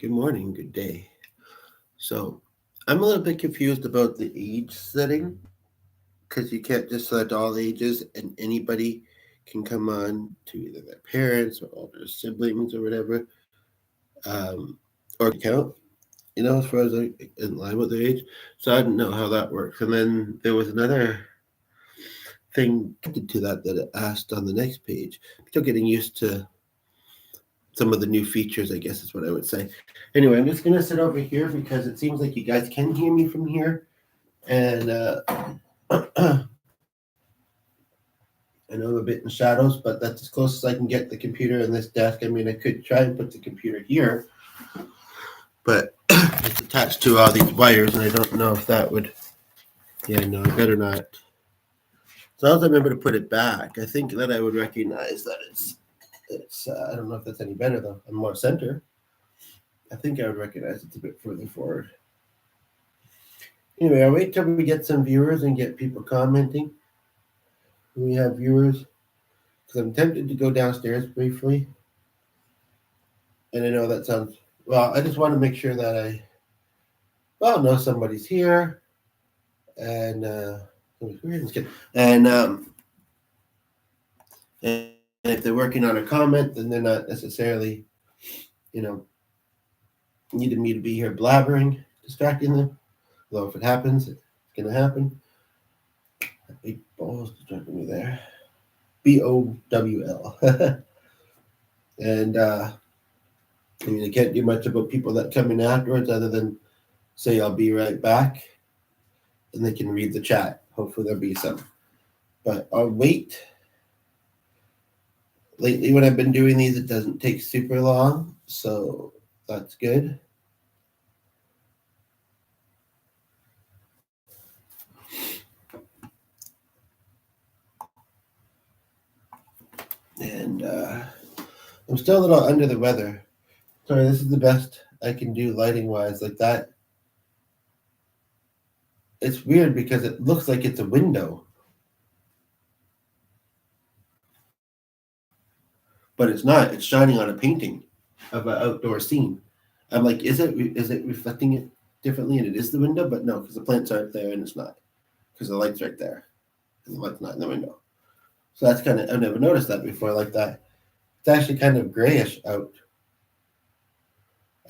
Good morning, good day. So, I'm a little bit confused about the age setting because you can't just select all ages and anybody can come on to either their parents or older siblings or whatever, or account, as far as in line with their age. So, I didn't know how that works. And then there was another thing connected to that it asked on the next page. I'm still getting used to some of the new features, I guess is what I would say. Anyway, I'm just going to sit over here because it seems like you guys can hear me from here. And I know I'm a bit in shadows, but that's as close as I can get the computer and this desk. I mean, I could try and put the computer here, but it's attached to all these wires, and I don't know if that would. Yeah, no, I better not. So as I remember to put it back, I think that I would recognize that it's. I don't know if that's any better though. I'm more center. I think I would recognize it's a bit further forward. Anyway, I'll wait till we get some viewers and get people commenting. We have viewers because I'm tempted to go downstairs briefly. And I know that sounds well. I just want to make sure that I know somebody's here, and and and if they're working on a comment, then they're not necessarily, you know, needing me to be here blabbering, distracting them. Although if it happens, it's gonna happen. That big ball is distracting me there. BOWL. And I mean, I can't do much about people that come in afterwards other than say I'll be right back, and they can read the chat. Hopefully there'll be some. But I'll wait. Lately, when I've been doing these, it doesn't take super long, so that's good. And I'm still a little under the weather. Sorry, this is the best I can do lighting wise, like that. It's weird because it looks like it's a window, but it's not. It's shining on a painting of an outdoor scene. I'm like, is it reflecting it differently? And it is the window, but no, because the plants aren't there, and it's not because the light's right there, and the light's not in the window. So that's kind of I've never noticed that before like that. It's actually kind of grayish out.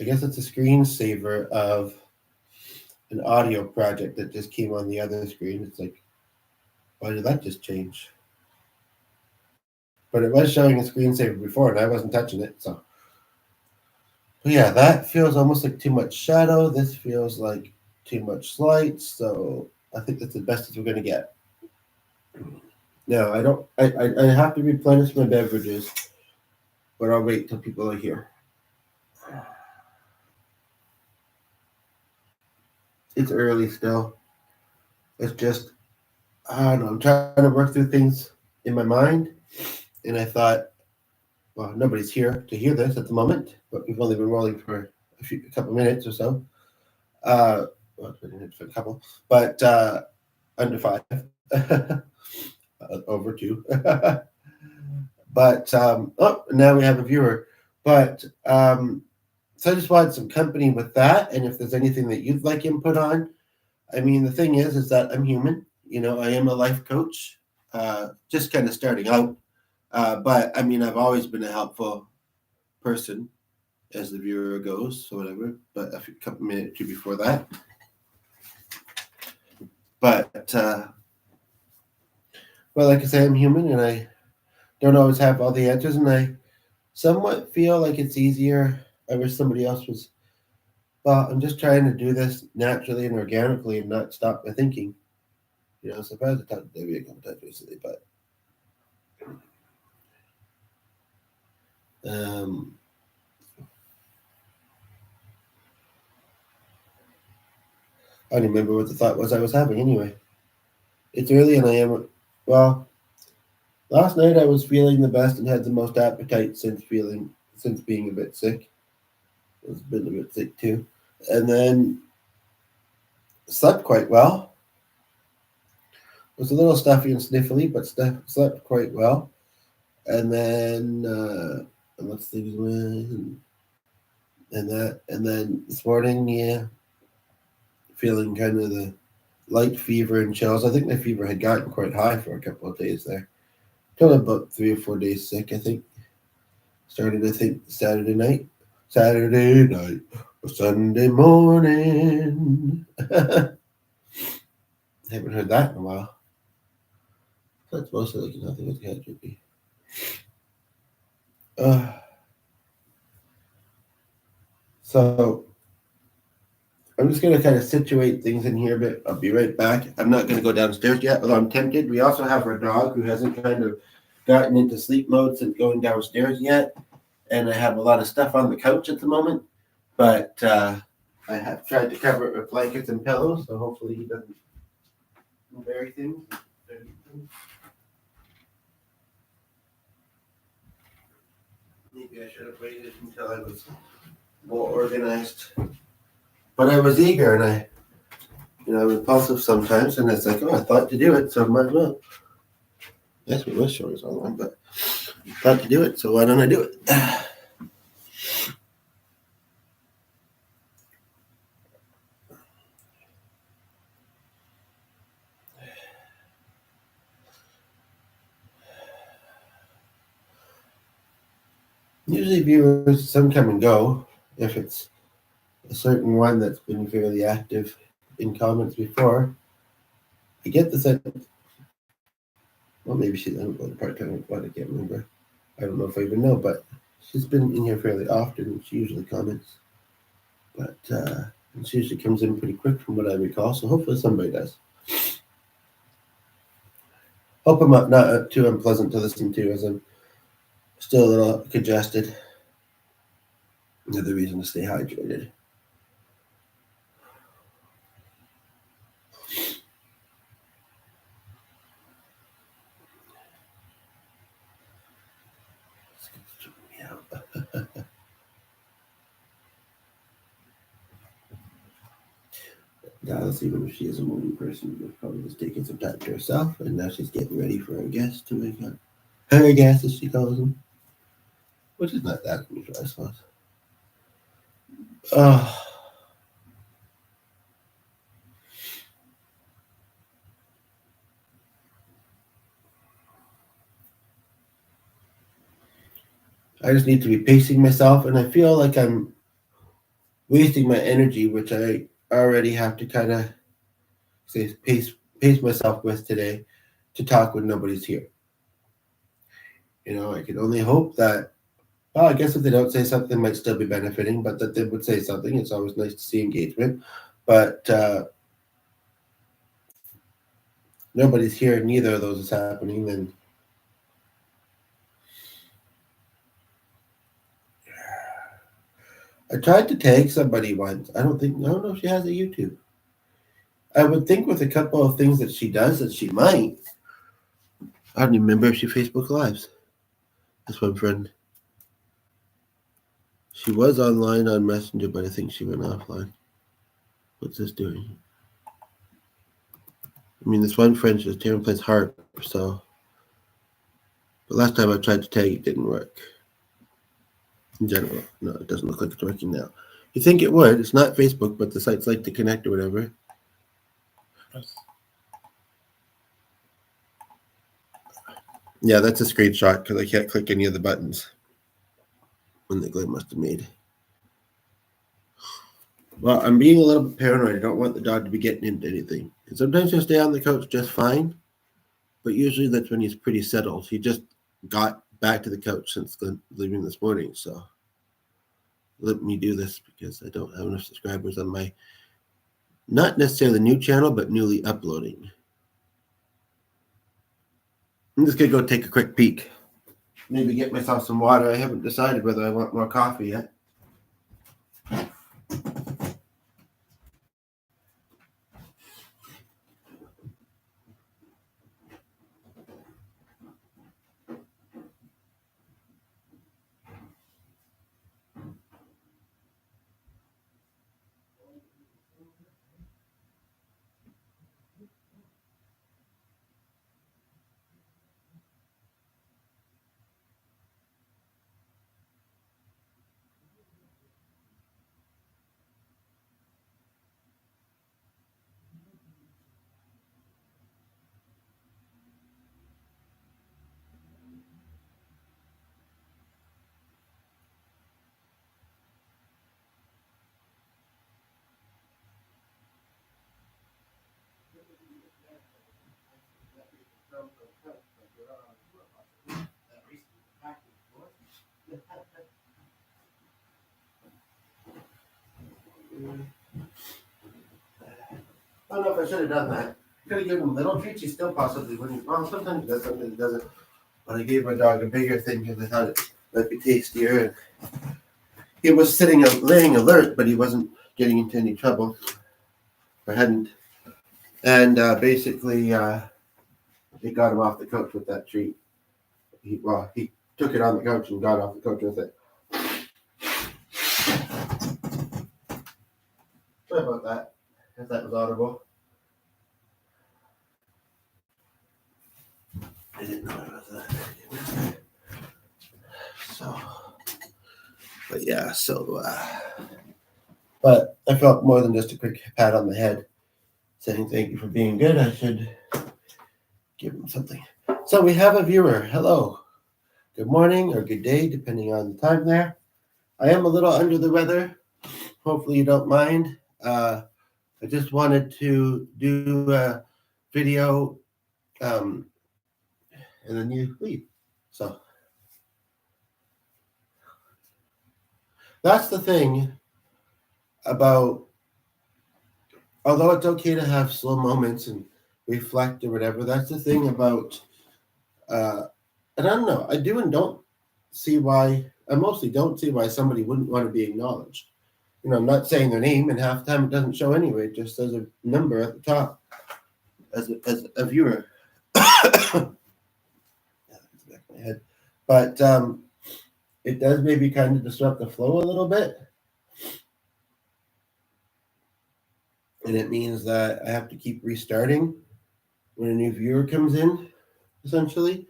I guess it's a screensaver of an audio project that just came on the other screen. It's like, why did that just change? But it was showing a screensaver before, and I wasn't touching it. So, but yeah, that feels almost like too much shadow. This feels like too much light. So I think that's the best as we're gonna get. No, I don't. I have to replenish my beverages, but I'll wait till people are here. It's early still. It's just I don't know. I'm trying to work through things in my mind, and I thought, well, nobody's here to hear this at the moment, but we've only been rolling for a couple minutes or so. Well, for a couple, but under five, over two. But now we have a viewer. But so I just wanted some company with that, and if there's anything that you'd like input on, I mean, the thing is that I'm human. I am a life coach, just kind of starting out. But I mean, I've always been a helpful person as the viewer goes, or whatever. But a couple minutes or two before that. But well, like I say, I'm human, and I don't always have all the answers, and I somewhat feel like it's easier. I wish somebody else was. Well, I'm just trying to do this naturally and organically, and not stop my thinking. So I've had to talk to Debbie a couple times recently, but I don't remember what the thought was I was having anyway. It's early and I am, well, last night I was feeling the best and had the most appetite since being a bit sick. I've been a bit sick too. And then slept quite well. Was a little stuffy and sniffly, but slept quite well. And then let's see when and then this morning, yeah, feeling kind of the light fever and chills. I think my fever had gotten quite high for a couple of days there. Till about 3 or 4 days sick, I think. Started, I think, Saturday night, or Sunday morning. Haven't heard that in a while. That's mostly like nothing with cat drippy. So I'm just gonna kind of situate things in here a bit. I'll be right back. I'm not gonna go downstairs yet, although I'm tempted. We also have our dog who hasn't kind of gotten into sleep mode since going downstairs yet, and I have a lot of stuff on the couch at the moment. But I have tried to cover it with blankets and pillows, so hopefully he doesn't bury things. Maybe I should have waited until I was more organized. But I was eager, and I'm impulsive sometimes, and it's like, oh, I thought to do it, so I might as well. Yes, we was short as online, but I thought to do it, so why don't I do it? Usually viewers, some come and go. If it's a certain one that's been fairly active in comments before, I get the sense. Well, maybe she's unemployed part-time, but I can't remember. I don't know if I even know, but she's been in here fairly often. She usually comments, but and she usually comes in pretty quick from what I recall. So hopefully somebody does. Hope I'm not too unpleasant to listen to, as I'm still a little congested. Another reason to stay hydrated. Dallas, even if she is a morning person, was probably just taking some time to herself, and now she's getting ready for her guest to wake up. Her guest, as she calls him, which is not that unusual, I suppose. Oh, I just need to be pacing myself, and I feel like I'm wasting my energy, which I already have to kind of say pace myself with today to talk when nobody's here. I can only hope that. Well, I guess if they don't say something, might still be benefiting, but that they would say something. It's always nice to see engagement, but nobody's here. Neither of those is happening. Then I tried to tag somebody once. I don't know if she has a YouTube. I would think with a couple of things that she does that she might. I don't even remember if she Facebook Lives. This one friend. She was online on Messenger, but I think she went offline. What's this doing? I mean, this one friend, she was tearing plays harp, so. But last time I tried to tag, it didn't work. In general, no, it doesn't look like it's working now. You think it would? It's not Facebook, but the sites like to connect or whatever. Yeah, that's a screenshot because I can't click any of the buttons. One that Glenn must have made. Well, I'm being a little bit paranoid. I don't want the dog to be getting into anything. And sometimes he'll stay on the couch just fine, but usually that's when he's pretty settled. He just got back to the couch since leaving this morning, so let me do this because I don't have enough subscribers on my, not necessarily new channel, but newly uploading. I'm just gonna go take a quick peek. Maybe get myself some water. I haven't decided whether I want more coffee yet. I don't know if I should have done that. Could have given him little treats. He still possibly wouldn't. Well, sometimes he does, sometimes he doesn't. But I gave my dog a bigger thing because I thought it might be tastier. He was laying alert, but he wasn't getting into any trouble. Or hadn't. And basically, it got him off the couch with that treat. He took it on the couch and got off the couch with it. Sorry about that, if that was audible. I didn't know it was that. So, but yeah, but I felt more than just a quick pat on the head saying thank you for being good. I should give him something. So we have a viewer. Hello. Good morning or good day, depending on the time there. I am a little under the weather. Hopefully you don't mind. I just wanted to do a video and then you leave. So that's the thing about, although it's okay to have slow moments and reflect or whatever, that's the thing about, and I don't know, I do and don't see why, I mostly don't see why somebody wouldn't want to be acknowledged. You know, I'm not saying their name, and half the time it doesn't show anyway. It just says a number at the top as a viewer. Back of my head. But it does maybe kind of disrupt the flow a little bit. And it means that I have to keep restarting when a new viewer comes in, essentially.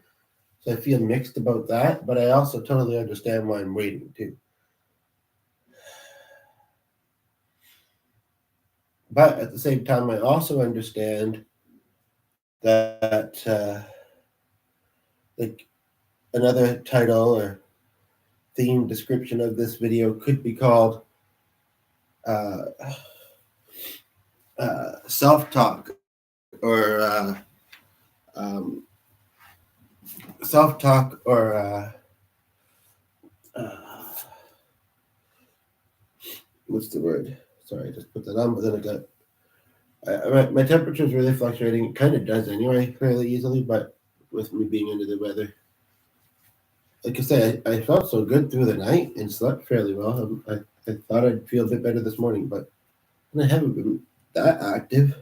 So I feel mixed about that, but I also totally understand why I'm waiting too. But at the same time, I also understand that like another title or theme description of this video could be called self-talk or self-talk or what's the word? Sorry, I just put that on, but then my temperature is really fluctuating. It kind of does anyway, fairly easily, but with me being under the weather. Like I say, I felt so good through the night and slept fairly well. I thought I'd feel a bit better this morning, but I haven't been that active.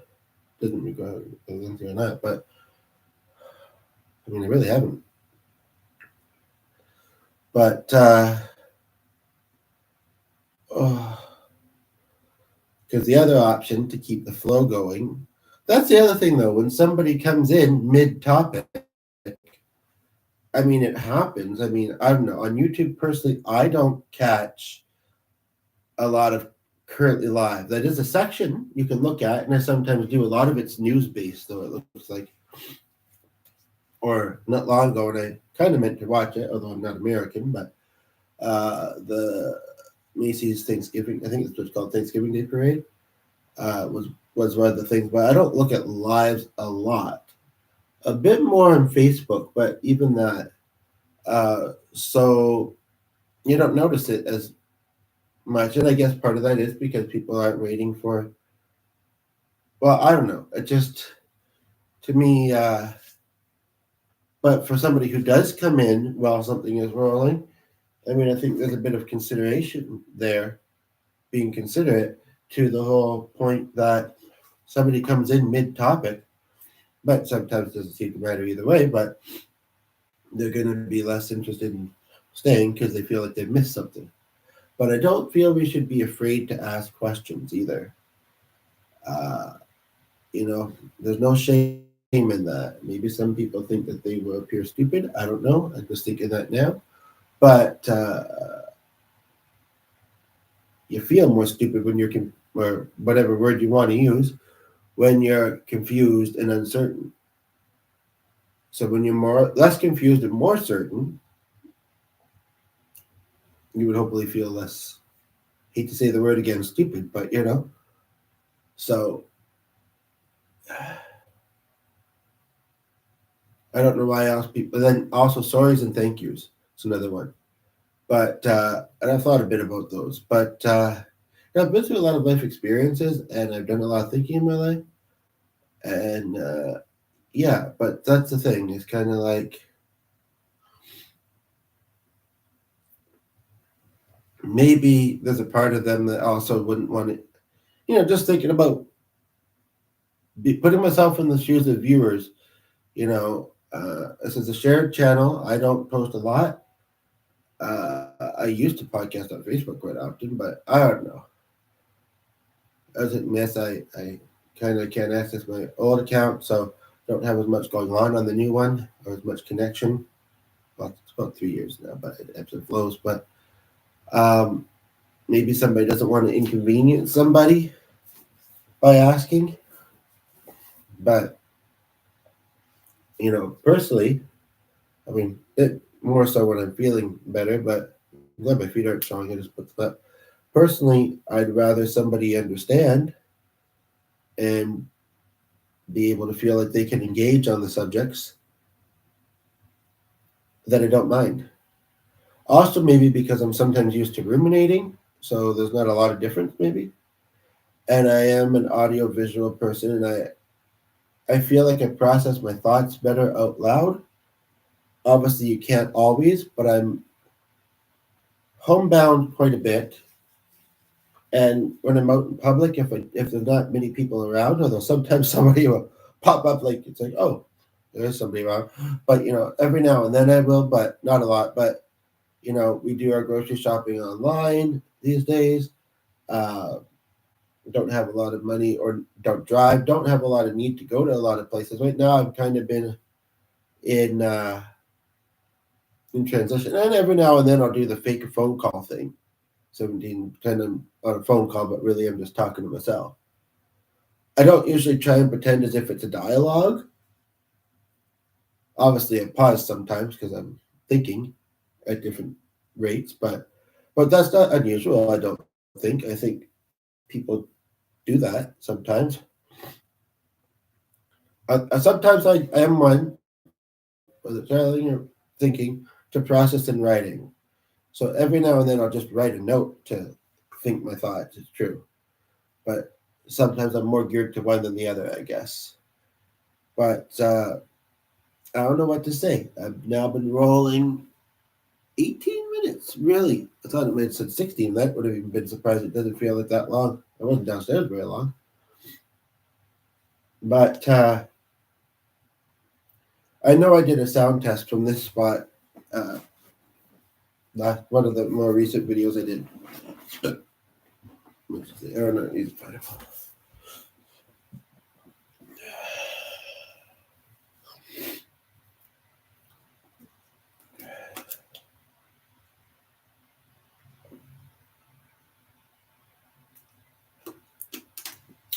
Doesn't regard anything or not, but I mean, I really haven't. But because the other option to keep the flow going, that's the other thing though. When somebody comes in mid-topic, I mean, it happens. I mean, I don't know. On YouTube, personally, I don't catch a lot of currently live. That is a section you can look at, and I sometimes do. A lot of it's news-based, though, it looks like. Or not long ago, and I kind of meant to watch it, although I'm not American, but the Macy's Thanksgiving, I think it's what's called Thanksgiving Day Parade, was one of the things. But I don't look at lives a lot. A bit more on Facebook, but even that. So you don't notice it as much. And I guess part of that is because people aren't waiting for, well, I don't know. It just, to me, but for somebody who does come in while something is rolling, I mean, I think there's a bit of consideration there, being considerate to the whole point that somebody comes in mid-topic, but sometimes it doesn't seem to matter either way, but they're going to be less interested in staying because they feel like they've missed something. But I don't feel we should be afraid to ask questions either. You know, there's no shame in that. Maybe some people think that they will appear stupid. I don't know. I'm just thinking that now. But you feel more stupid when you're, or whatever word you want to use, when you're confused and uncertain. So when you're less confused and more certain, you would hopefully feel less, hate to say the word again, stupid, but you know. So I don't know why else people, then also sorries and thank yous. It's another one. But, and I've thought a bit about those, but I've been through a lot of life experiences and I've done a lot of thinking in my life. And yeah, but that's the thing. It's kind of like maybe there's a part of them that also wouldn't want it. Just thinking about putting myself in the shoes of viewers. This is a shared channel. I don't post a lot. I used to podcast on Facebook quite often, but I don't know. As it miss, I kind of can't access my old account, so don't have as much going on the new one or as much connection. Well, it's about 3 years now, but it ebbs and flows. But um, maybe somebody doesn't want to inconvenience somebody by asking. But personally, I mean, it more so when I'm feeling better. But I'm glad my feet aren't showing. I just put that. Personally, I'd rather somebody understand and be able to feel like they can engage on the subjects that I don't mind. Also, maybe because I'm sometimes used to ruminating, so there's not a lot of difference, maybe. And I am an audio visual person, and I feel like I process my thoughts better out loud. Obviously, you can't always, but I'm homebound quite a bit. And when I'm out in public, if there's not many people around, although sometimes somebody will pop up, like it's like, oh, there's somebody around. But every now and then I will, but not a lot. But we do our grocery shopping online these days. Uh, don't have a lot of money or don't drive. Don't have a lot of need to go to a lot of places right now. I've kind of been in uh, in transition, and every now and then I'll do the fake phone call thing. 17, pretend I'm on a phone call, but really I'm just talking to myself. I don't usually try and pretend as if it's a dialogue. Obviously, I pause sometimes because I'm thinking at different rates, but that's not unusual. I don't think. I think people do that sometimes. Sometimes I am one, whether it's telling or thinking, to process in writing. So every now and then I'll just write a note to think my thoughts. It's true, but sometimes I'm more geared to one than the other, I guess. But I don't know what to say. I've now been rolling 18 minutes. Really, I thought it might have said 16. That would have even been surprised. It doesn't feel like that long. I wasn't downstairs very long, but I know I did a sound test from this spot. Uh, One of the more recent videos I did. Which is the Aeronaut needs to find it.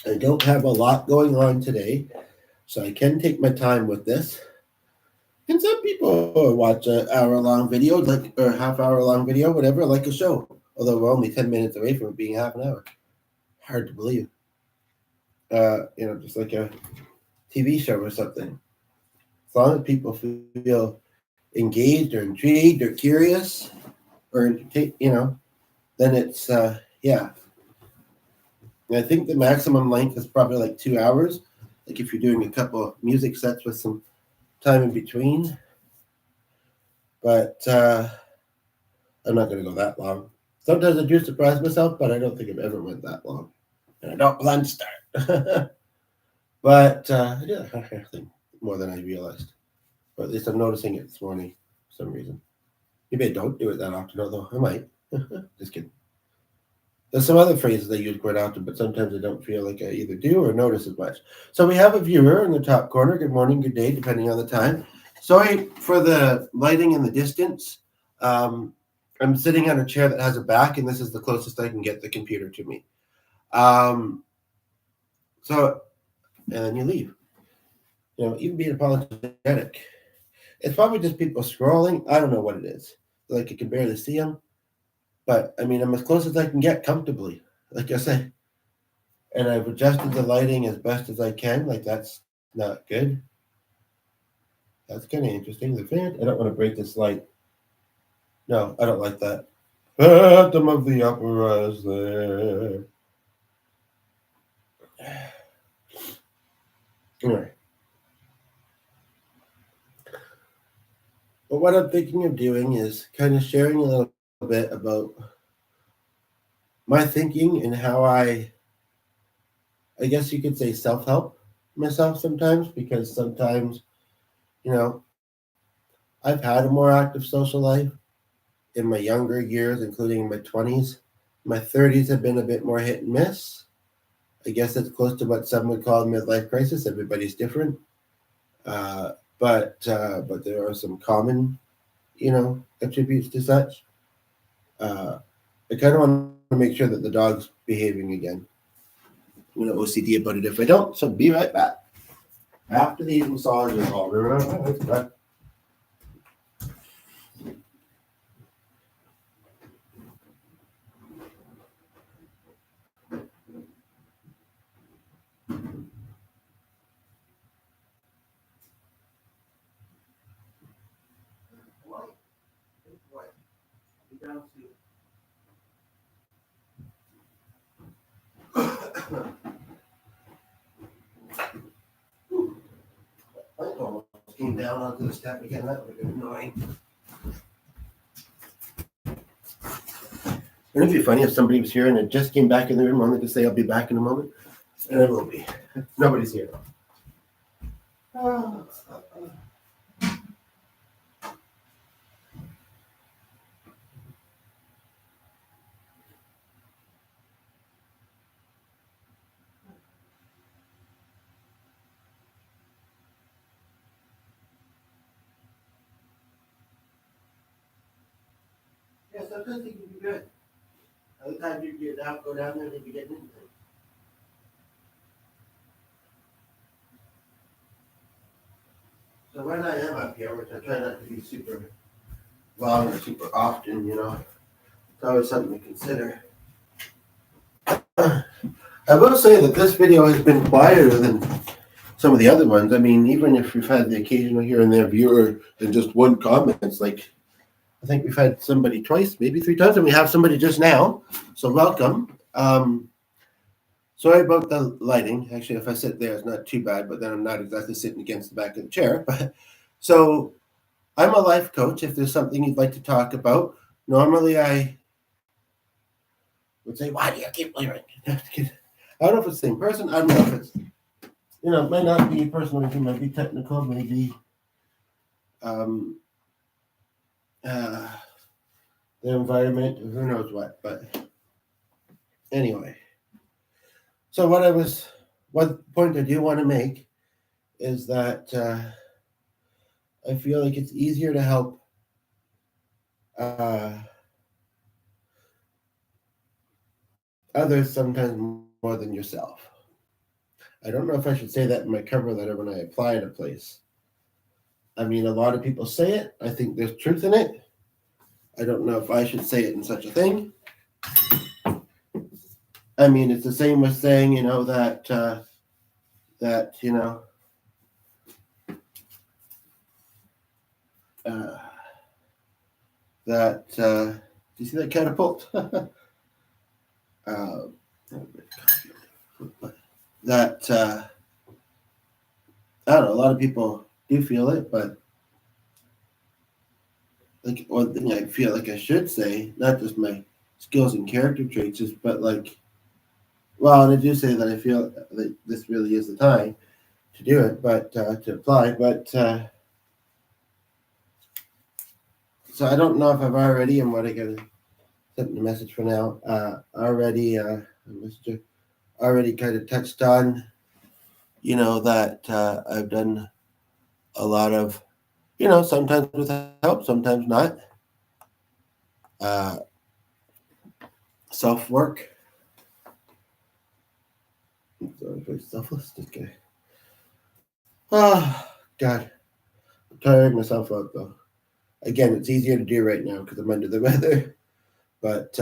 I don't have a lot going on today, so I can take my time with this. And some people watch an hour-long video, like or half-hour-long video, whatever, like a show. Although we're only 10 minutes away from it being half an hour. Hard to believe. Just like a TV show or something. As long as people feel engaged or intrigued or curious or then it's yeah. And I think the maximum length is probably like 2 hours. Like if you're doing a couple of music sets with some time in between. But I'm not going to go that long. Sometimes I do surprise myself, but I don't think I've ever went that long. And I don't plan to start. But yeah, I think more than I realized. But at least I'm noticing it this morning for some reason. Maybe I don't do it that often, although I might. Just kidding. There's some other phrases I use quite often, but sometimes I don't feel like I either do or notice as much. So we have a viewer in the top corner. Good morning, good day, depending on the time. Sorry for the lighting in the distance. I'm sitting on a chair that has a back, and this is the closest I can get the computer to me. So, and then you leave. Even being apologetic. It's probably just people scrolling. I don't know what it is. Like you can barely see them. But I mean, I'm as close as I can get comfortably, like I said. And I've adjusted the lighting as best as I can. Like that's not good. That's kind of interesting. The fan. I don't want to break this light. No, I don't like that. Phantom of the Opera is there. Anyway, but what I'm thinking of doing is kind of sharing a little bit about my thinking and how I guess you could say self-help myself sometimes, because sometimes, you know, I've had a more active social life in my younger years, including in my 20s. My 30s have been a bit more hit and miss. I guess it's close to what some would call a midlife crisis. Everybody's different. But there are some common, attributes to such. I kind of want to make sure that the dog's behaving again. I'm going to OCD about it if I don't, so be right back. After these massages all over. I almost came down onto the step again. That would have been annoying. Wouldn't it be funny if somebody was here and it just came back in the room only to say I'll be back in a moment? And it will be. Nobody's here. Yeah, sometimes it can be good. Other times you get out, go down there, and you'd be getting into it. So when I am up here, which I try not to be super long or super often, it's always something to consider. I will say that this video has been quieter than some of the other ones. I mean, even if we've had the occasional here and there viewer and just one comment, it's like, I think we've had somebody twice, maybe 3 times, and we have somebody just now. So welcome. Sorry about the lighting. Actually, if I sit there, it's not too bad, but then I'm not exactly sitting against the back of the chair. So I'm a life coach. If there's something you'd like to talk about, normally I would say, why do you keep leaving? I don't know if it's the same person. I don't know if it's, it might not be personal, it might be technical, maybe the environment, who knows what. But anyway, so one point I do want to make is that I feel like it's easier to help others sometimes more than yourself. I don't know if I should say that in my cover letter when I apply at a place. I mean, a lot of people say it. I think there's truth in it. I don't know if I should say it in such a thing. I mean, it's the same with saying, that do you see that catapult? That I don't know, a lot of people do feel it, but like one thing I feel like I should say, not just my skills and character traits, but like, well, and I do say that I feel that this really is the time to do it, but to apply, but so I don't know if I've already, and what I got to send the message for now, already kind of touched on, that I've done a lot of, sometimes with help, sometimes not, self-work. I'm sorry, very selfless, this guy. Oh, God. I'm tiring myself out, though. Again, it's easier to do right now because I'm under the weather. But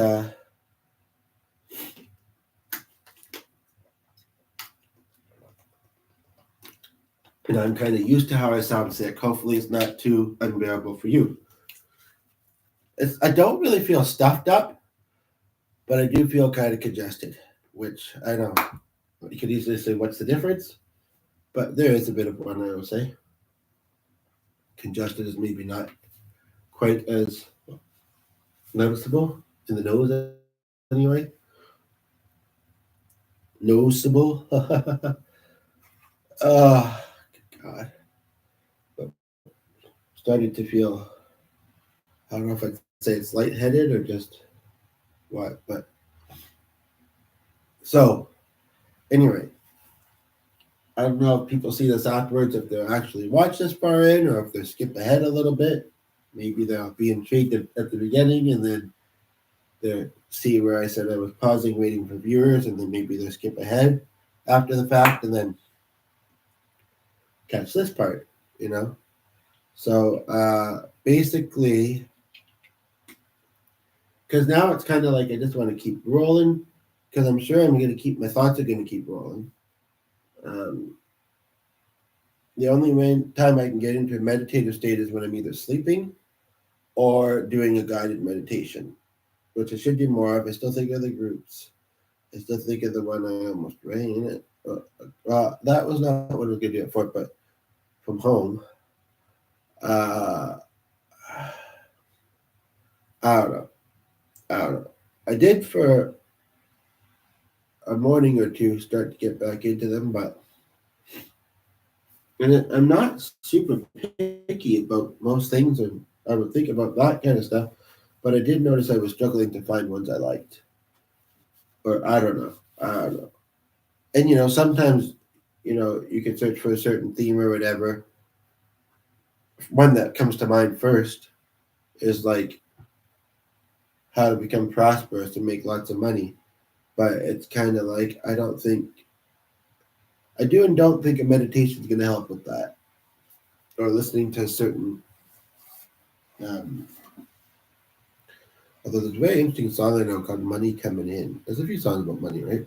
and I'm kind of used to how I sound sick. Hopefully it's not too unbearable for you. I don't really feel stuffed up, but I do feel kind of congested, which I know. You could easily say, what's the difference? but there is a bit of one, I would say. Congestion is maybe not quite as noticeable in the nose anyway. Noticeable. God. But starting to feel, I don't know if I'd say it's lightheaded or just what, but so anyway, I don't know if people see this afterwards, if they'll actually watch this far in or if they skip ahead a little bit. Maybe they'll be intrigued at the beginning and then they'll see where I said I was pausing, waiting for viewers, and then maybe they'll skip ahead after the fact and then catch this part, you know? So basically, because now it's kind of like I just want to keep rolling because I'm sure I'm going to keep, my thoughts are going to keep rolling. The only time I can get into a meditative state is when I'm either sleeping or doing a guided meditation, which I should do more of. I still think of the groups. I still think of the one I almost ran it. That was not what I was going to do it for, but from home. I don't know. I did for a morning or two start to get back into them, but I'm not super picky about most things, and I would think about that kind of stuff. But I did notice I was struggling to find ones I liked, or I don't know. And sometimes, you can search for a certain theme or whatever. One that comes to mind first is like how to become prosperous and make lots of money. But it's kind of like I do and don't think a meditation is going to help with that, or listening to a certain. Although there's a very interesting song I know called "Money Coming In." There's a few songs about money, right?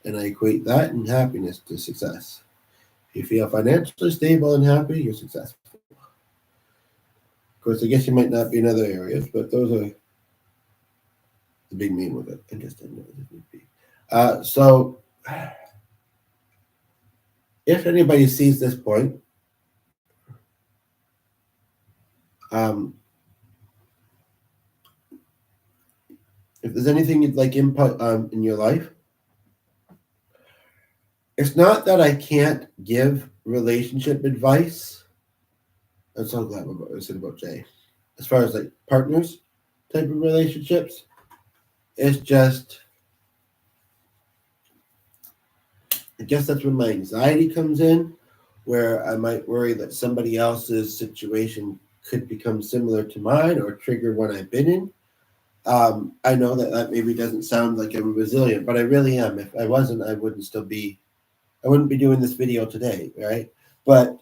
And I equate that and happiness to success. If you feel financially stable and happy, you're successful. Of course, I guess you might not be in other areas, but those are the big name of it. I guess I know it would be. So, if anybody sees this point, um, if there's anything you'd like input in your life, it's not that I can't give relationship advice. I'm so glad what I said about Jay. As far as like partners type of relationships, it's just, I guess that's when my anxiety comes in, where I might worry that somebody else's situation could become similar to mine or trigger one I've been in. I know that maybe doesn't sound like I'm resilient, but I really am. If I wasn't, I wouldn't be doing this video today, right? But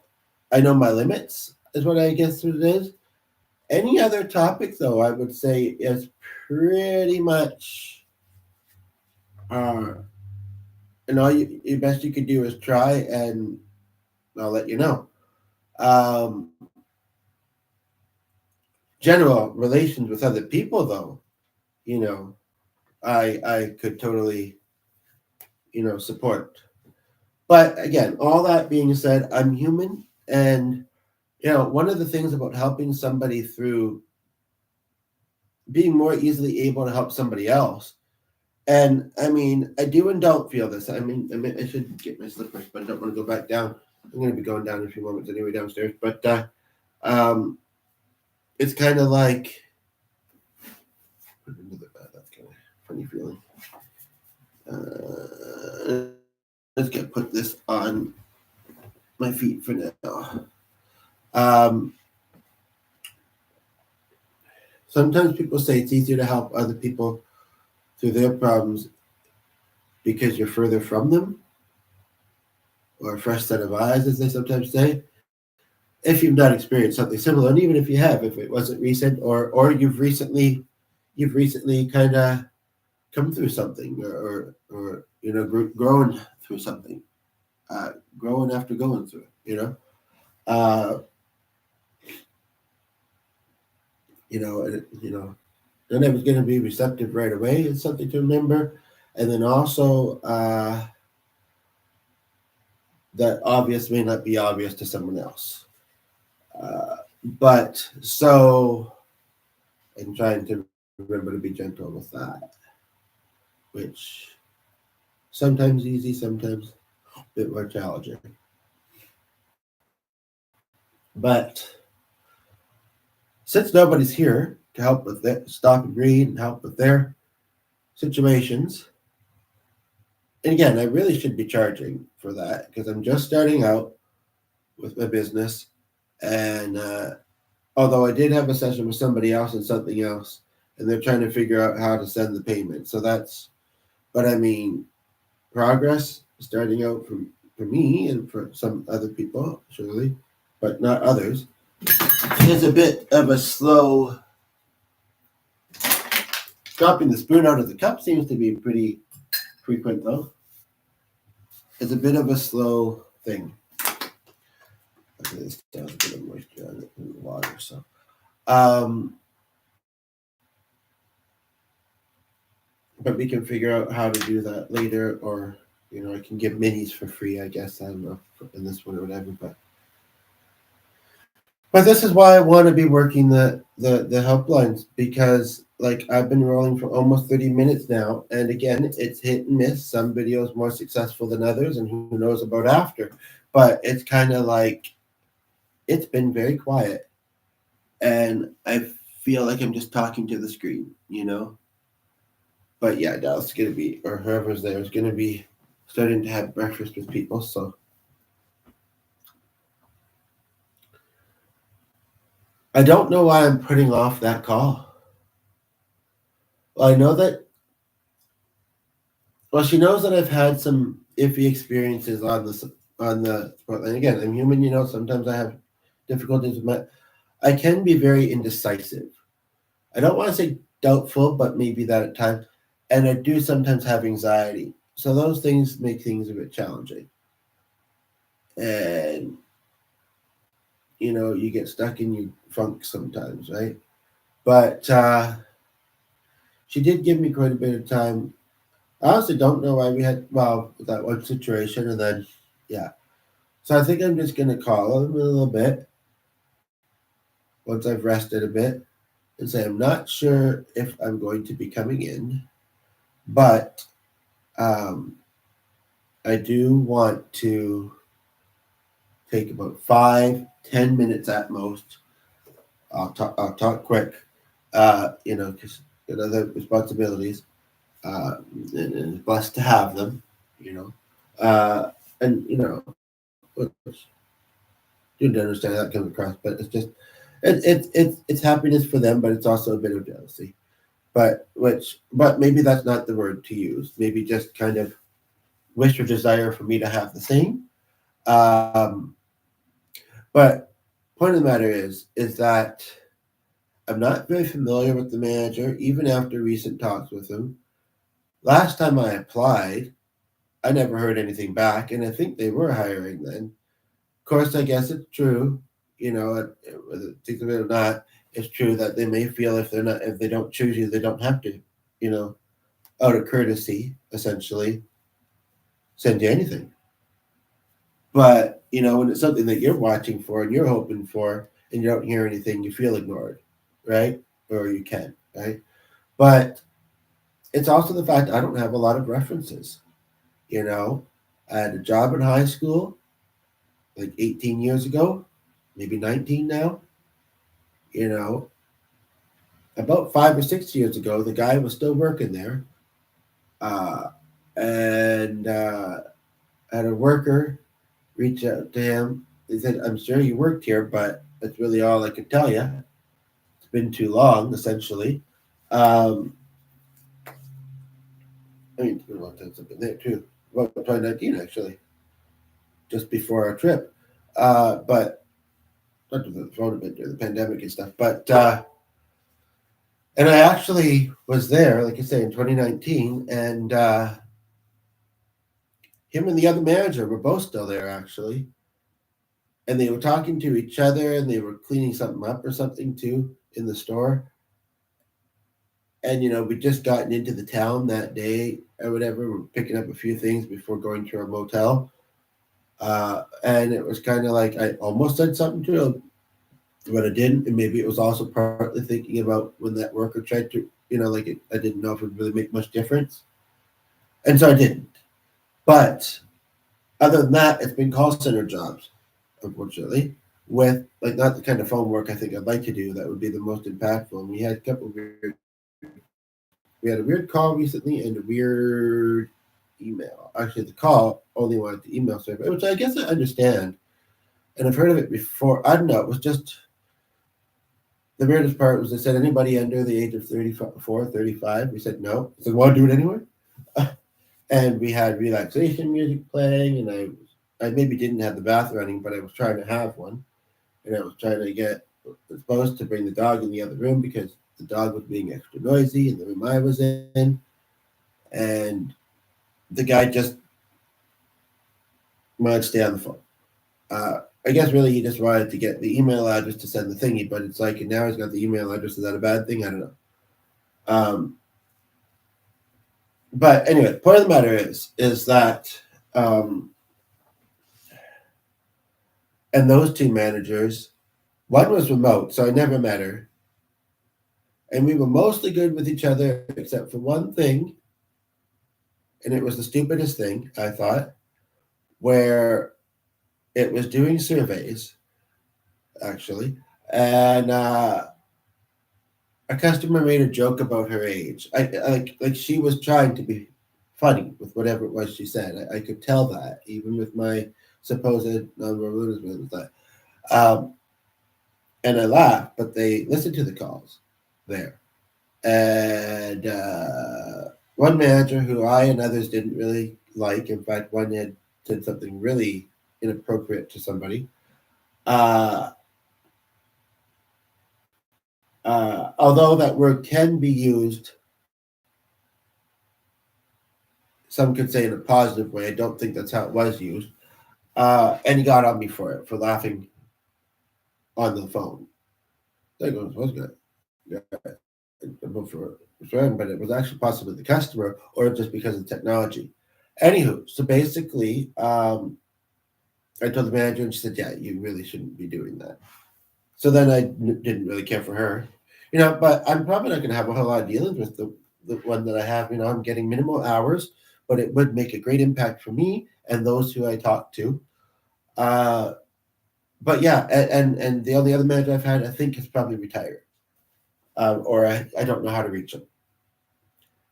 I know my limits is what I guess it is. Any other topic, though, I would say is pretty much, and all you best you could do is try, and I'll let you know. General relations with other people, though, I could totally, support. But again, all that being said, I'm human, and one of the things about helping somebody through being more easily able to help somebody else. And I mean, I do and don't feel this. I mean, I should get my slippers, but I don't want to go back down. I'm going to be going down in a few moments anyway downstairs. But it's kind of like, that's kind of funny feeling. Let's put this on my feet for now. Sometimes people say it's easier to help other people through their problems because you're further from them, or a fresh set of eyes, as they sometimes say. If you've not experienced something similar, and even if you have, if it wasn't recent, or you've recently kind of come through something, or grown through something, growing after going through it, and I was going to be receptive right away. It's something to remember, and then also that obvious may not be obvious to someone else. But so, I'm trying to remember to be gentle with that, which sometimes easy, sometimes a bit more challenging. But since nobody's here to help with it, stop and read and help with their situations, and again, I really should be charging for that because I'm just starting out with my business. And although I did have a session with somebody else and something else, and they're trying to figure out how to send the payment. So that's, but I mean, progress starting out for me and for some other people, surely, but not others. It's a bit of a slow. Dropping the spoon out of the cup seems to be pretty frequent, though. It's a bit of a slow thing. Okay, this still has a bit of moisture on it in the water, so. But we can figure out how to do that later, or I can give minis for free. I guess I don't know in this one or whatever, but this is why I want to be working the helplines, because like I've been rolling for almost 30 minutes now, and again it's hit and miss. Some videos more successful than others, and who knows about after. But it's kind of like it's been very quiet, and I feel like I'm just talking to the screen, But yeah, Dallas is gonna be, or whoever's there is gonna be starting to have breakfast with people. So I don't know why I'm putting off that call. Well, I know that. Well, she knows that I've had some iffy experiences on the sport. And again, I'm human. Sometimes I have difficulties with my. I can be very indecisive. I don't want to say doubtful, but maybe that at times. And I do sometimes have anxiety. So those things make things a bit challenging. And you get stuck in your funk sometimes, right? But she did give me quite a bit of time. I honestly don't know why we had, well, that one situation, and then, yeah. So I think I'm just going to call him a little bit once I've rested a bit and say, I'm not sure if I'm going to be coming in, but I do want to take about 5-10 minutes at most. I'll talk quick, because got other responsibilities, and blessed to have them, and which didn't understand that comes across, but it's just it's happiness for them, but it's also a bit of jealousy. But maybe that's not the word to use. Maybe just kind of wish or desire for me to have the same. Um, but point of the matter is that I'm not very familiar with the manager, even after recent talks with him. Last time I applied, I never heard anything back, and I think they were hiring then. Of course, I guess it's true, whether think of it or not, it's true that they may feel if they don't choose you, they don't have to, out of courtesy, essentially, send you anything. But when it's something that you're watching for and you're hoping for, and you don't hear anything, you feel ignored, right? Or you can, right? But it's also the fact I don't have a lot of references. I had a job in high school like 18 years ago, maybe 19 now. About 5 or 6 years ago, the guy was still working there. And had a worker reach out to him. He said, I'm sure you worked here, but that's really all I could tell you. It's been too long, essentially. It's been a long time since I've been there, too. About 2019, actually, just before our trip. But not to the phone a bit during the pandemic and stuff. But and I actually was there, like I say, in 2019, and him and the other manager were both still there, actually. And they were talking to each other, and they were cleaning something up or something, too, in the store. And, we'd just gotten into the town that day or whatever. We're picking up a few things before going to our motel. And it was kind of like I almost said something to him, but I didn't. And maybe it was also partly thinking about when that worker tried to, like I didn't know if it would really make much difference. And so I didn't. But other than that, it's been call center jobs, unfortunately, with like not the kind of phone work I think I'd like to do. That would be the most impactful. And we had a couple of we had a weird call recently and a weird email. Actually, the call only wanted the email survey, which I guess I understand. And I've heard of it before. I don't know. It was just the weirdest part was they said anybody under the age of 34, 35. We said no. I said, want to do it anyway? And we had relaxation music playing, and I maybe didn't have the bath running, but I was trying to have one, and I was trying to get supposed to bring the dog in the other room because the dog was being extra noisy in the room I was in, and the guy just wanted to stay on the phone. I guess really he just wanted to get the email address to send the thingy, but it's like, and now he's got the email address. Is that a bad thing? I don't know. Um, but anyway, the point of the matter is that, and those two managers, one was remote, so I never met her, and we were mostly good with each other except for one thing, and it was the stupidest thing I thought, where it was doing surveys actually, and a customer made a joke about her age. Like she was trying to be funny with whatever it was she said. I could tell that even with my supposed nonverbal with that. And I laughed, but they listened to the calls there. And one manager who I and others didn't really like, in fact, one had said something really inappropriate to somebody. Uh, Although that word can be used, some could say in a positive way. I don't think that's how it was used. And he got on me for it, for laughing on the phone. There goes, was good. Yeah, for him, but it was actually possibly the customer or just because of technology. Anywho, so basically, I told the manager and she said, yeah, you really shouldn't be doing that. So then I didn't really care for her, but I'm probably not going to have a whole lot of dealings with the one that I have. I'm getting minimal hours, but it would make a great impact for me and those who I talk to. Uh, but yeah, and the only other manager I've had, I think, is probably retired, or I don't know how to reach him.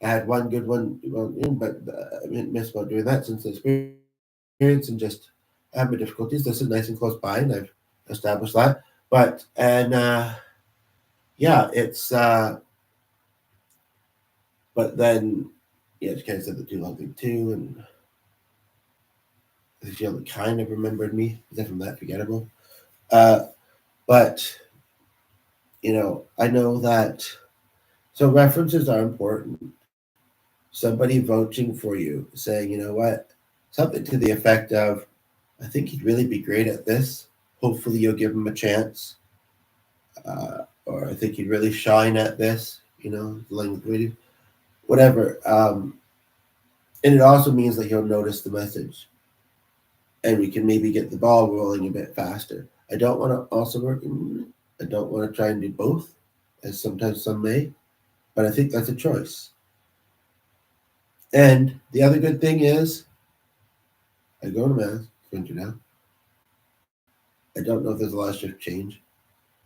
I had one good one, but I didn't miss about doing that since the experience and just I have my difficulties. This is nice and close by, and I've established that. But and yeah, it's but then yeah, she kind of said the too long thing too, and she only kind of remembered me. Aside from that, forgettable. Uh, but I know that so references are important. Somebody vouching for you, saying, you know what, something to the effect of, I think he'd really be great at this. Hopefully, you'll give him a chance. Or I think he'd really shine at this. Language, whatever. And it also means that he'll notice the message, and we can maybe get the ball rolling a bit faster. I don't want to also work. I don't want to try and do both, as sometimes some may, but I think that's a choice. And the other good thing is, I go to mass, printer now. I don't know if there's a lot of shift change.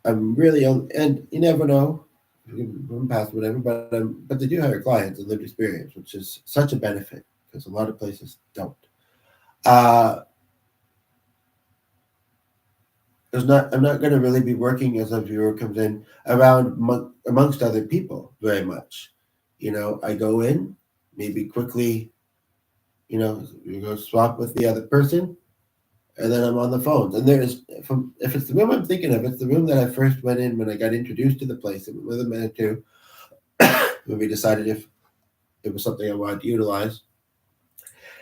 I'm really on, and you never know, from past whatever, but they do hire clients and lived experience, which is such a benefit because a lot of places don't. Uh, I'm not going to really be working as a viewer comes in around amongst other people very much. I go in, maybe quickly, you go swap with the other person, and then I'm on the phones. And if it's the room I'm thinking of, it's the room that I first went in when I got introduced to the place. It was a minute too, when we decided if it was something I wanted to utilize.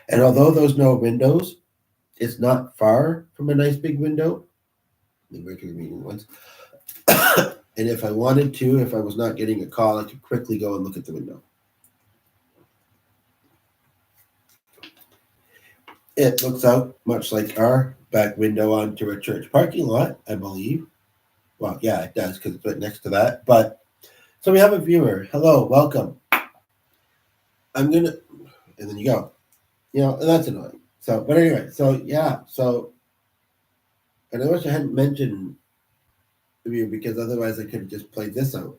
And although there's no windows, it's not far from a nice big window, the regular meeting ones. And if I wanted to, if I was not getting a call, I could quickly go and look at the window. It looks out much like our back window onto a church parking lot, I believe. Well, yeah, it does because it's right next to that. But so we have a viewer. Hello, welcome. I'm gonna, and then you go. And that's annoying. So, but anyway, so yeah, so, and I wish I hadn't mentioned you because otherwise I could have just played this out.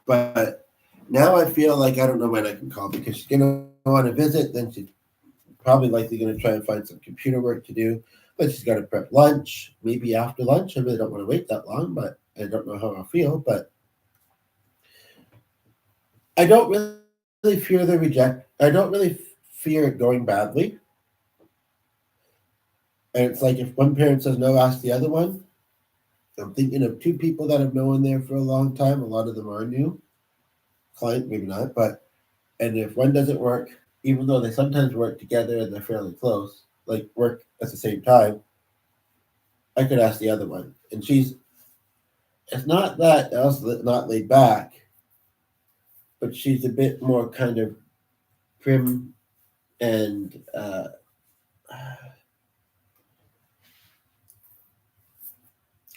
But now I feel like I don't know when I can call because she's gonna want to visit. Then she's probably likely gonna try and find some computer work to do. But she's got to prep lunch. Maybe after lunch. I really don't want to wait that long, but I don't know how I'll feel. But I don't really fear the reject. I don't really fear it going badly. And it's like if one parent says no, ask the other one. I'm thinking of two people that have known there for a long time. A lot of them are new. Client, maybe not, but and if one doesn't work, even though they sometimes work together and they're fairly close, like work at the same time, I could ask the other one. And it's not that also not laid back, but she's a bit more kind of prim and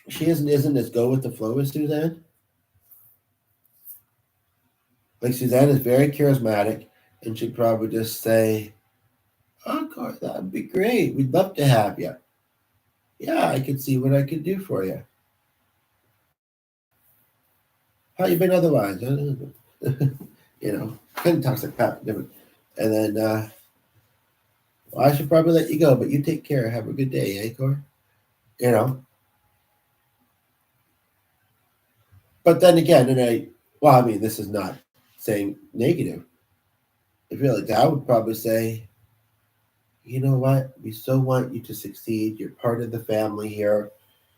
she isn't as go with the flow as Suzanne. Like Suzanne is very charismatic, and she'd probably just say, "Oh, God, that'd be great. We'd love to have you. Yeah, I could see what I could do for you. How you been otherwise?" Kind of talks like Pat, different. And then, well, I should probably let you go, but you take care. Have a good day, eh, Cor? You know. But then again, well, I mean, this is not saying negative. I feel like I would probably say, you know what? We so want you to succeed. You're part of the family here.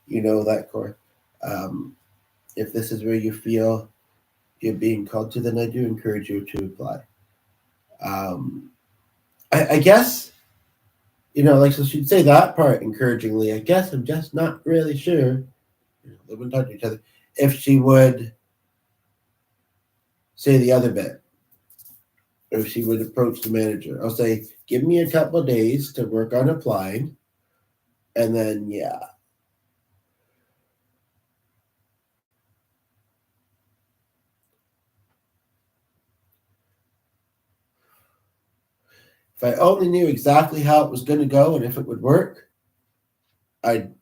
You know that, Cor. Um, if this is where you feel you're being called to, then I do encourage you to apply. Um, I guess, like, so she'd say that part encouragingly. I guess I'm just not really sure. They wouldn't talk to each other. If she would say the other bit, or if she would approach the manager, I'll say, give me a couple of days to work on applying. And then, yeah. If I only knew exactly how it was going to go and if it would work, again,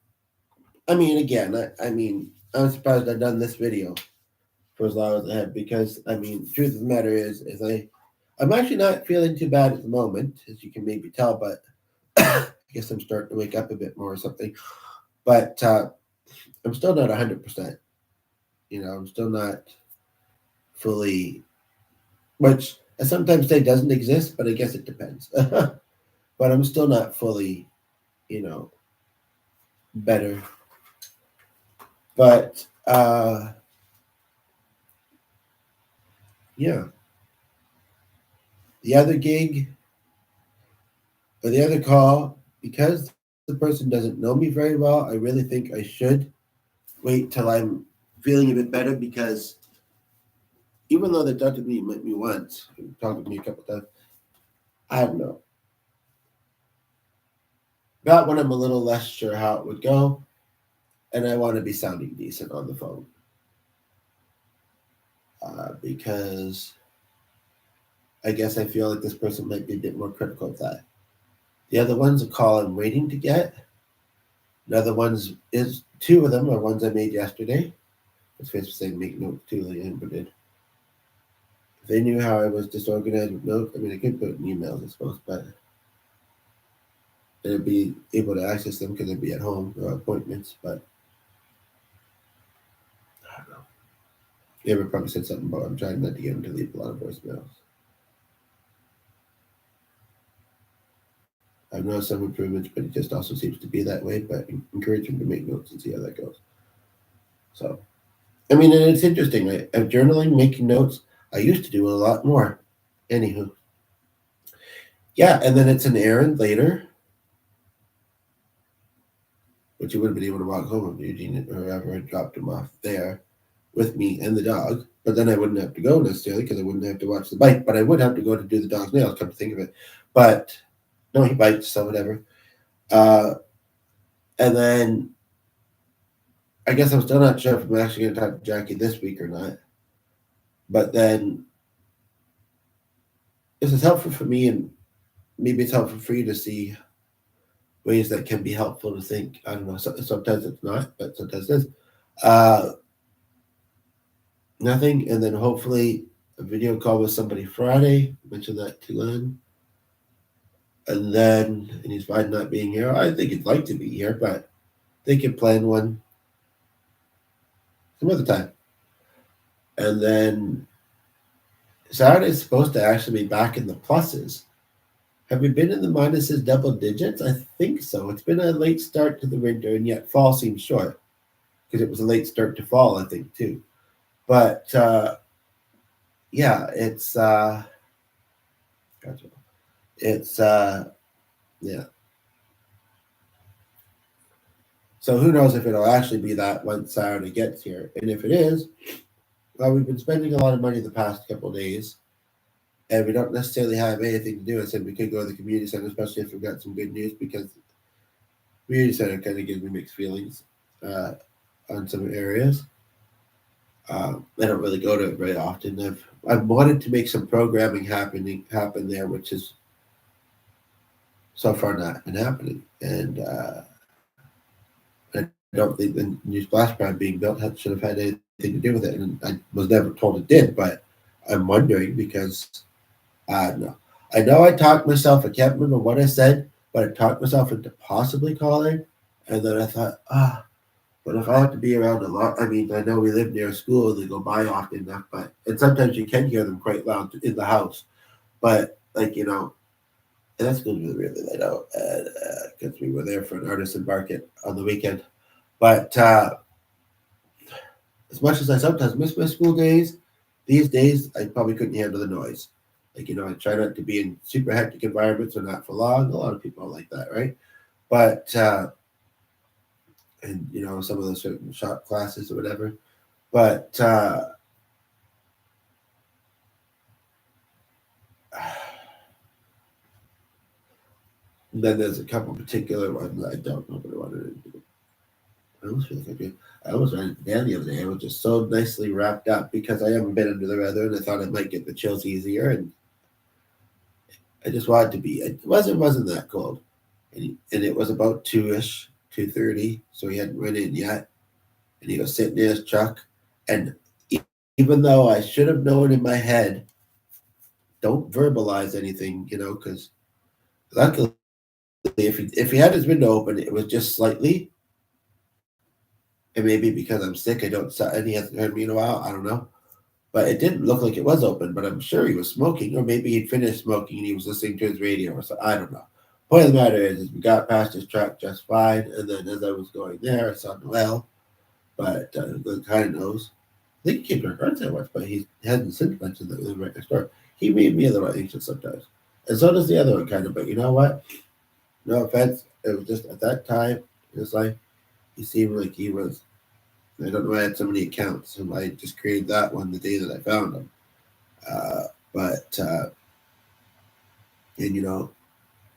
I'm surprised I've done this video for as long as I have because, truth of the matter is I'm actually not feeling too bad at the moment, as you can maybe tell, but I guess I'm starting to wake up a bit more or something. But I'm still not 100%. I'm still not fully, which I sometimes say doesn't exist, but I guess it depends. But I'm still not fully, better. But yeah. The other gig or the other call, because the person doesn't know me very well, I really think I should wait till I'm feeling a bit better because even though they talked to me once, talked to me a couple of times, I don't know. That one I'm a little less sure how it would go, and I want to be sounding decent on the phone because I guess I feel like this person might be a bit more critical of that. The other one's a call I'm waiting to get. The other ones is two of them are ones I made yesterday. It's supposed to say make notes too, like Amber did. If they knew how I was disorganized with notes, I could put in emails, I suppose, but they'd be able to access them because they'd be at home or appointments, but I don't know. Amber probably said something about I'm trying not to get them to leave a lot of voicemails. I've noticed some improvements, but it just also seems to be that way, but encourage them to make notes and see how that goes. So, and it's interesting. I'm journaling, making notes. I used to do a lot more. Anywho. Yeah, and then it's an errand later, which you would have been able to walk home with Eugene or whoever had dropped him off there with me and the dog. But then I wouldn't have to go necessarily because I wouldn't have to watch the bike, but I would have to go to do the dog's nails, come to think of it. But No, he bites, so whatever. Uh, and then I guess I'm still not sure if I'm actually going to talk to Jackie this week or not. But then this is helpful for me, and maybe it's helpful for you to see ways that can be helpful to think. I don't know. Sometimes it's not, but sometimes it is. Uh, Nothing, and then hopefully a video call with somebody Friday. Mention that to Len. And he's fine not being here. I think he'd like to be here, but they could plan one some other time. And then Saturday's supposed to actually be back in the pluses. Have we been in the minuses double digits? I think so. It's been a late start to the winter, and yet fall seems short because it was a late start to fall, I think, too. But yeah, it's yeah. So who knows if it'll actually be that once Saturday gets here. And if it is, well, we've been spending a lot of money the past couple of days, and we don't necessarily have anything to do. I said we could go to the community center, especially if we've got some good news, because the community center kind of gives me mixed feelings on some areas. I don't really go to it very often. I've wanted to make some programming happen there, which is so far not been happening. And I don't think the new splash pad being built should have had anything to do with it. And I was never told it did, but I'm wondering because no. I know I talked myself, I can't remember what I said, but I talked myself into possibly calling. And then I thought, but if I have to be around a lot, I mean, I know we live near a school and they go by often enough, and sometimes you can hear them quite loud in the house. But, like, and that school was really late out because we were there for an artisan market on the weekend. But as much as I sometimes miss my school days, these days I probably couldn't handle the noise. Like, I try not to be in super hectic environments or not for long. A lot of people are like that, right? But, and, some of those certain shop classes or whatever. But, then there's a couple particular ones I don't know what I wanted to do. I almost feel like I do. I almost ran it down the other day. I was just so nicely wrapped up because I haven't been under the weather, and I thought I might get the chills easier, and I just wanted to be. It wasn't that cold, and it was about 2ish, 2:30, so he hadn't run in yet, and he was sitting in his truck, and even though I should have known in my head, don't verbalize anything, because luckily, if he had his window open, it was just slightly, and maybe because I'm sick, and he hasn't heard me in a while. I don't know. But it didn't look like it was open, but I'm sure he was smoking, or maybe he'd finished smoking and he was listening to his radio or so. I don't know. Point of the matter is we got past his truck just fine, and then as I was going there, I saw Noel, but Glenn kind of knows. I think he came to our garden once, but he hasn't since mentioned that we live right next door. He made me a little anxious sometimes. And so does the other one kind of, but you know what? No offense. It was just at that time in his life, he seemed like he was. I don't know why I had so many accounts, and I just created that one the day that I found him. And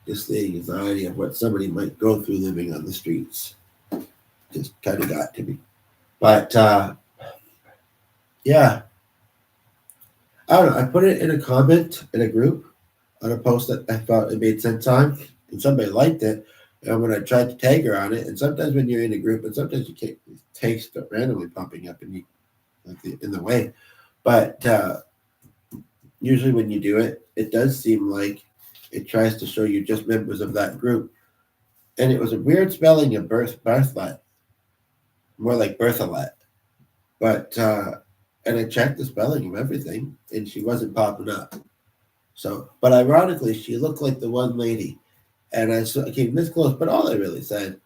just the anxiety of what somebody might go through living on the streets just kind of got to me. But yeah, I don't know. I put it in a comment in a group on a post that I thought it made sense on, and somebody liked it. And when I tried to tag her on it, and sometimes when you're in a group, and sometimes you can't, tags start randomly popping up in the way. But usually when you do it, it does seem like it tries to show you just members of that group. And it was a weird spelling of Berthlet, more like Berthalet. But and I checked the spelling of everything, and she wasn't popping up. So, but ironically, she looked like the one lady, and I came this close. But all I really said,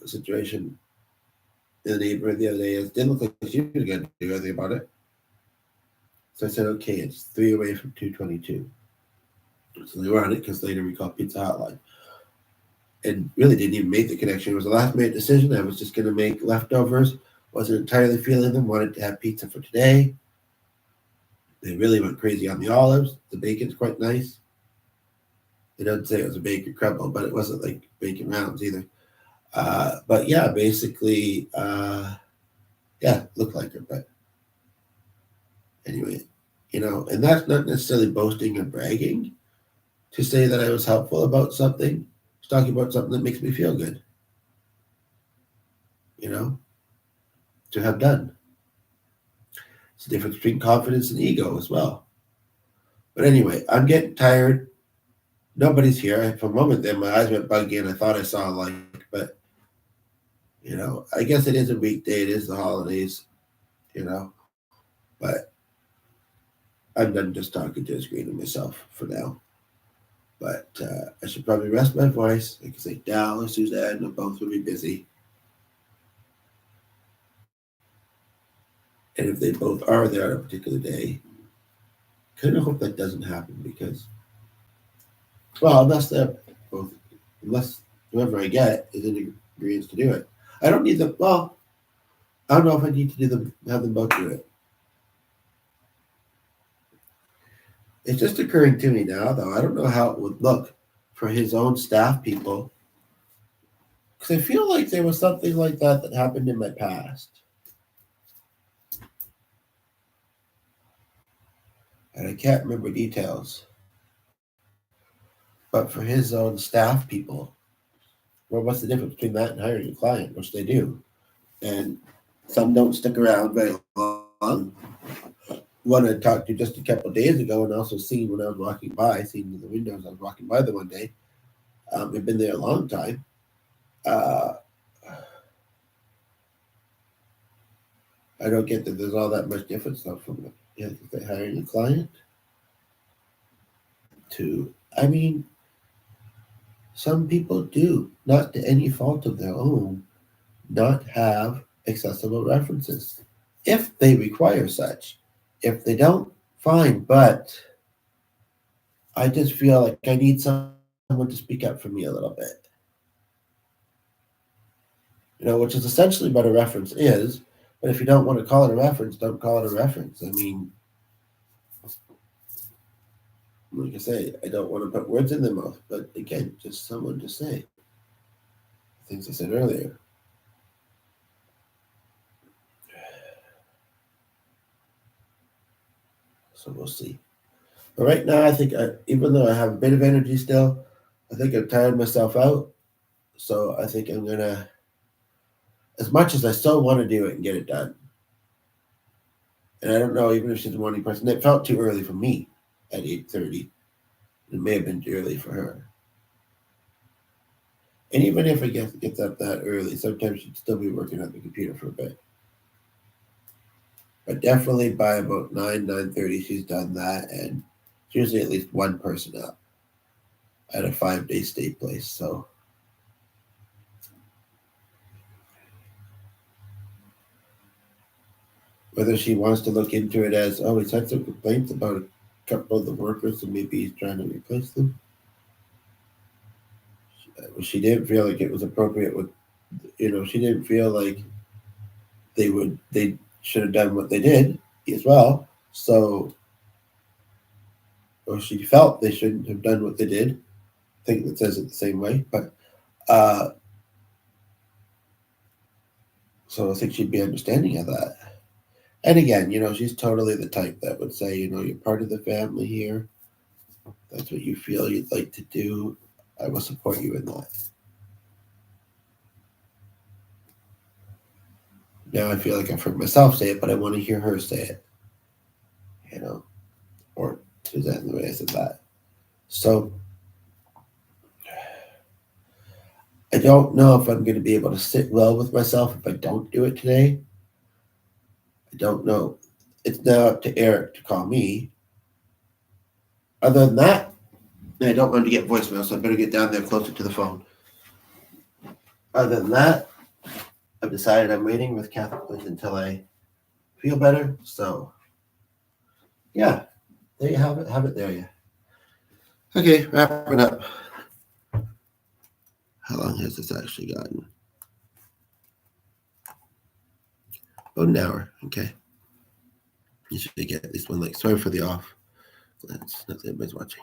situation in the neighborhood the other day is didn't look like she was going to do anything about it. So I said, okay, it's 3 away from 222. So they were on it because later we called Pizza Hotline. And really didn't even make the connection. It was a last minute decision. I was just going to make leftovers. Wasn't entirely feeling them. Wanted to have pizza for today. They really went crazy on the olives. The bacon's quite nice. They don't say it was a bacon crumble, but it wasn't like bacon rounds either. But yeah, basically, yeah, looked like her. But anyway, and that's not necessarily boasting or bragging to say that I was helpful about something. It's talking about something that makes me feel good, you know, to have done. It's the difference between confidence and ego as well. But anyway, I'm getting tired. Nobody's here. For a moment there, my eyes went buggy and I thought I saw a light. But, I guess it is a weekday. It is the holidays, But I'm done just talking to a screen of myself for now. But I should probably rest my voice. I can say Dal or Suzanne, and both will be busy. And if they both are there on a particular day, kind of hope that doesn't happen because, well, unless whoever I get is in agreement to do it. I don't need them. Well, I don't know if I need to have them both do it. It's just occurring to me now, though. I don't know how it would look for his own staff people. Because I feel like there was something like that happened in my past. And I can't remember details. But for his own staff people, well, what's the difference between that and hiring a client, which they do? And some don't stick around very long. One I talked to just a couple of days ago, and also seen when I was walking by, seen in the windows, I was walking by them one day. They've been there a long time. I don't get that there's all that much difference though from hiring a client to, some people do, not to any fault of their own, not have accessible references if they require such. If they don't, fine, but I just feel like I need someone to speak up for me a little bit. Which is essentially what a reference is. But if you don't want to call it a reference, don't call it a reference. Like I say, I don't want to put words in their mouth, but again, just someone to say things I said earlier. So we'll see. But right now, I think even though I have a bit of energy still, I think I've tired myself out. So I think I'm going to, as much as I still want to do it and get it done. And I don't know, even if she's a morning person, it felt too early for me at 8:30. It may have been too early for her. And even if I gets up that early, sometimes she'd still be working on the computer for a bit. But definitely by about 9:30, she's done that, and usually at least one person up at a 5-day stay place. So whether she wants to look into it as, oh, he's had some complaints about a couple of the workers, and maybe he's trying to replace them. She didn't feel like it was appropriate with, she didn't feel like they should have done what they did as well. So, or she felt they shouldn't have done what they did. I think that says it the same way, but so I think she'd be understanding of that. And again, she's totally the type that would say, you're part of the family here. That's what you feel you'd like to do. I will support you in that. Now I feel like I've heard myself say it, but I want to hear her say it. Or Suzanne, the way I said that. So I don't know if I'm going to be able to sit well with myself if I don't do it today. I don't know. It's now up to Eric to call me. Other than that, I don't want to get voicemail, so I better get down there closer to the phone. Other than that, I've decided I'm waiting with Catholic until I feel better. So, yeah, there you have it. Have it there, yeah. Okay, wrapping up. How long has this actually gotten? About an hour. Okay. You should get at least one like. Sorry for the off. That's not that anybody's watching.